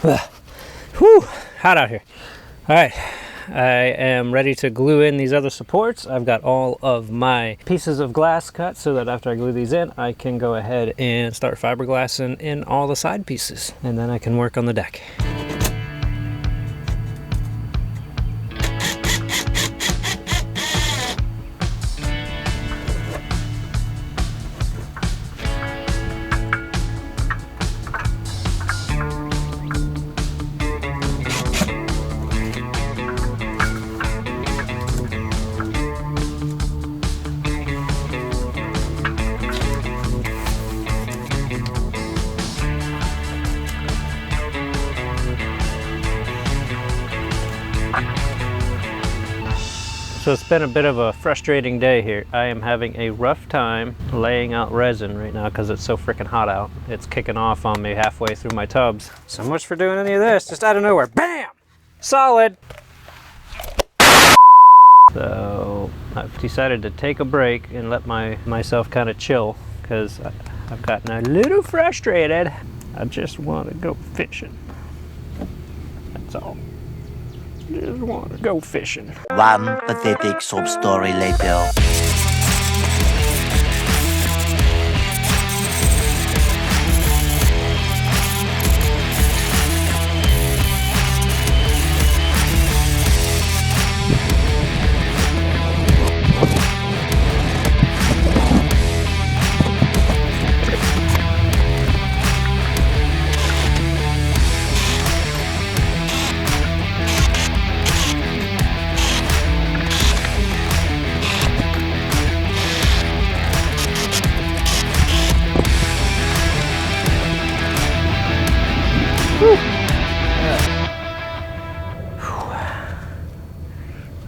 Whew, hot out here. All right, I am ready to glue in these other supports. I've got all of my pieces of glass cut so that after I glue these in, I can go ahead and start fiberglassing in all the side pieces, and then I can work on the deck. So it's been a bit of a frustrating day here. I am having a rough time laying out resin right now because it's so freaking hot out. It's kicking off on me halfway through my tubs. So much for doing any of this, just out of nowhere. Bam! Solid! So I've decided to take a break and let myself kind of chill because I've gotten a little frustrated. I just want to go fishing. That's all. Just want to go fishing. One pathetic sob story later.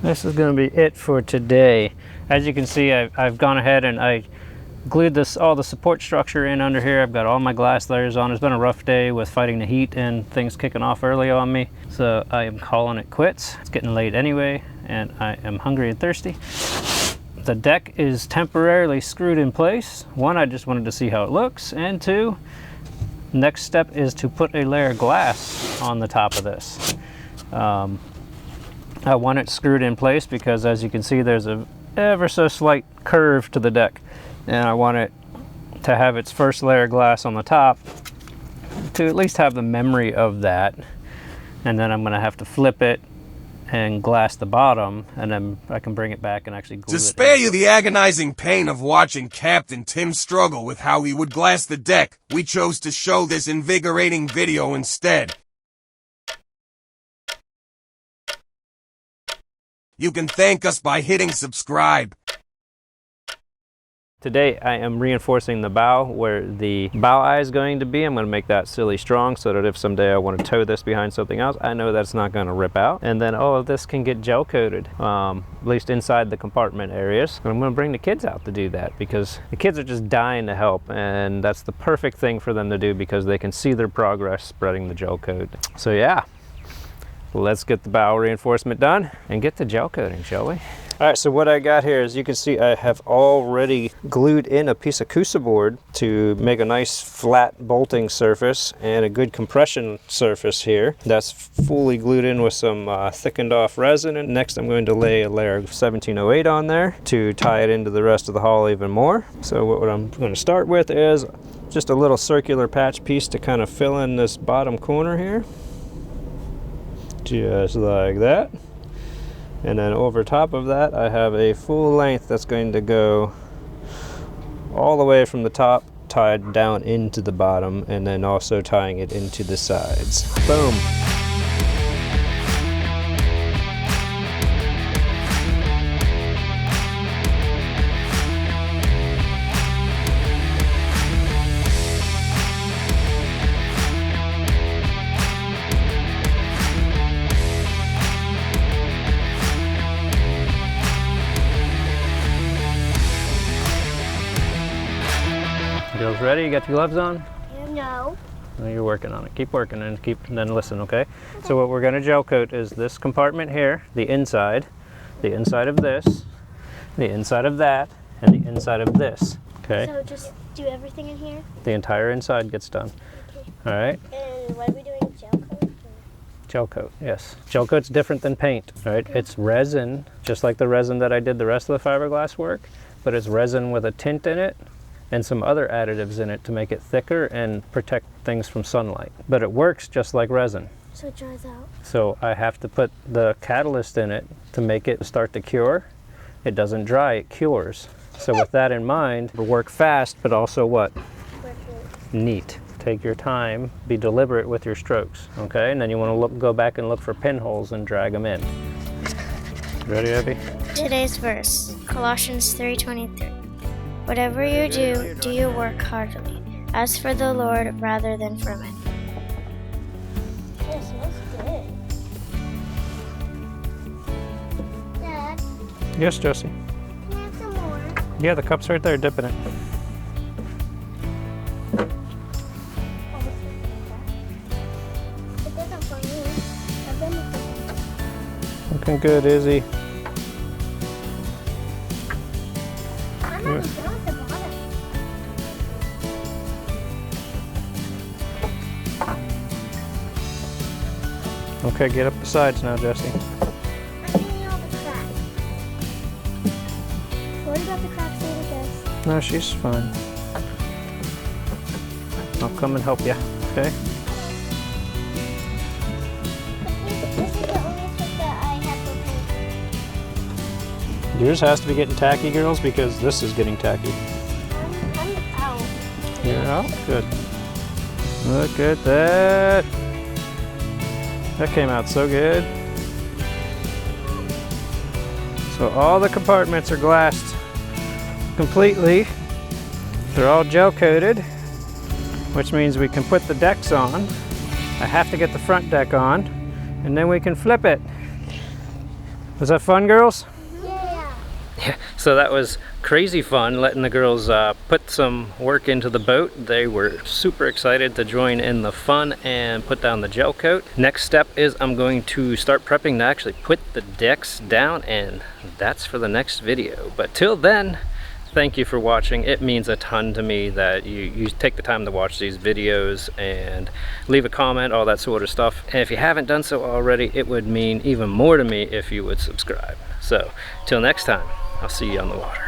This is going to be it for today. As you can see, I've gone ahead and I glued all the support structure in under here. I've got all my glass layers on. It's been a rough day with fighting the heat and things kicking off early on me. So I am calling it quits. It's getting late anyway, and I am hungry and thirsty. The deck is temporarily screwed in place. One, I just wanted to see how it looks, and two, next step is to put a layer of glass on the top of this. I want it screwed in place because, as you can see, there's a ever so slight curve to the deck, and I want it to have its first layer of glass on the top to at least have the memory of that, and then I'm going to have to flip it and glass the bottom, and then I can bring it back and actually glue it. To spare you the agonizing pain of watching Captain Tim struggle with how he would glass the deck, we chose to show this invigorating video instead. You can thank us by hitting subscribe. Today I am reinforcing the bow where the bow eye is going to be. I'm going to make that silly strong so that if someday I want to tow this behind something else, I know that's not going to rip out. And then all of this can get gel coated, at least inside the compartment areas. And I'm going to bring the kids out to do that because the kids are just dying to help, and that's the perfect thing for them to do because they can see their progress spreading the gel coat. So yeah, let's get the bow reinforcement done and get the gel coating, shall we? All right, so what I got here is, you can see I have already glued in a piece of Cusa board to make a nice flat bolting surface and a good compression surface here. That's fully glued in with some thickened off resin. And next I'm going to lay a layer of 1708 on there to tie it into the rest of the hull even more. So what I'm going to start with is just a little circular patch piece to kind of fill in this bottom corner here. Just like that. And then over top of that, I have a full length that's going to go all the way from the top, tied down into the bottom, and then also tying it into the sides. Boom. Girls ready? You got your gloves on? No. No, you're working on it. Keep working and then listen, okay? So what we're going to gel coat is this compartment here, the inside of this, the inside of that, and the inside of this, okay? So just do everything in here? The entire inside gets done. Okay. All right? And what are we doing, gel coat? Gel coat, yes. Gel coat's different than paint, right? It's resin, just like the resin that I did the rest of the fiberglass work, but it's resin with a tint in it and some other additives in it to make it thicker and protect things from sunlight. But it works just like resin. So it dries out. So I have to put the catalyst in it to make it start to cure. It doesn't dry, it cures. So with that in mind, work fast, but also what? Neat. Take your time, be deliberate with your strokes, okay? And then you want to go back and look for pinholes and drag them in. Ready, Abby? Today's verse, Colossians 3:23. Whatever you do your work heartily, as for the Lord rather than for men. It smells good. Dad, Yes, Josie. can I have some more? Yeah, the cup's right there, dip in it. It doesn't for me. I've been with Looking good, Izzy. I'm not done at the bottom. Okay, get up the sides now, Jesse. I'm getting all the cracks. What about the cracks later, guys? No, she's fine. I'll come and help you, okay? This is the only trick that I have for paint. Yours has to be getting tacky, girls, because this is getting tacky. I'm out. You're out? Good. Look at that. That came out so good. So all the compartments are glassed completely. They're all gel coated, which means we can put the decks on. I have to get the front deck on, and then we can flip it. Was that fun, girls? Yeah. So that was crazy fun letting the girls put some work into the boat. They were super excited to join in the fun and put down the gel coat. Next step is I'm going to start prepping to actually put the decks down, and that's for the next video. But till then, thank you for watching. It means a ton to me that you take the time to watch these videos and leave a comment, all that sort of stuff. And if you haven't done so already, it would mean even more to me if you would subscribe. So till next time, I'll see you on the water.